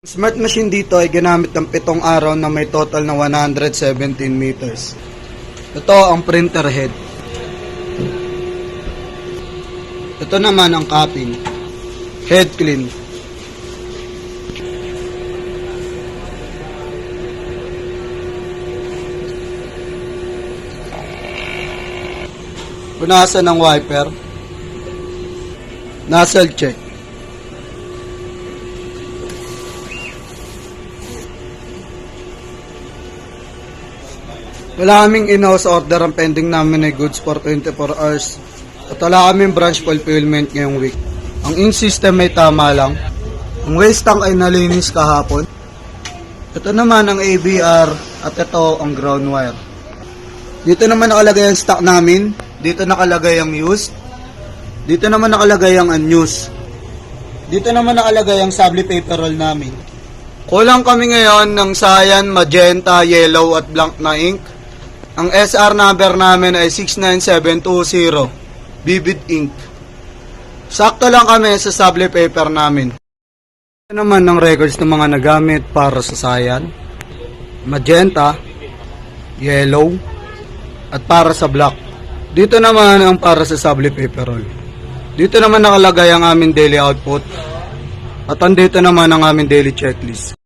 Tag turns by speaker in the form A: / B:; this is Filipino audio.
A: Smart machine dito ay ginamit ng 7 araw na may total na 117 meters. Ito ang printer head. Ito naman ang cupping. Head clean. Punasan ng wiper. Nozzle check. Wala kaming in-house order, ang pending namin ay goods for 24 hours. At wala kaming branch fulfillment ngayong week. Ang ink system ay tama lang. Ang waste tank ay nalinis kahapon. Ito naman ang ABR at ito ang ground wire. Dito naman nakalagay ang stock namin. Dito nakalagay ang used. Dito naman nakalagay ang unused. Dito naman nakalagay ang subli paper roll namin. Kulang kami ngayon ng cyan, magenta, yellow at blank na ink. Ang SR number namin ay 69720, Vivid Ink. Sakto lang kami sa subli paper namin. Ito naman ang records ng mga nagamit para sa cyan, magenta, yellow, at para sa black. Dito naman ang para sa subli paper roll. Dito naman nakalagay ang aming daily output. At andito naman ang aming daily checklist.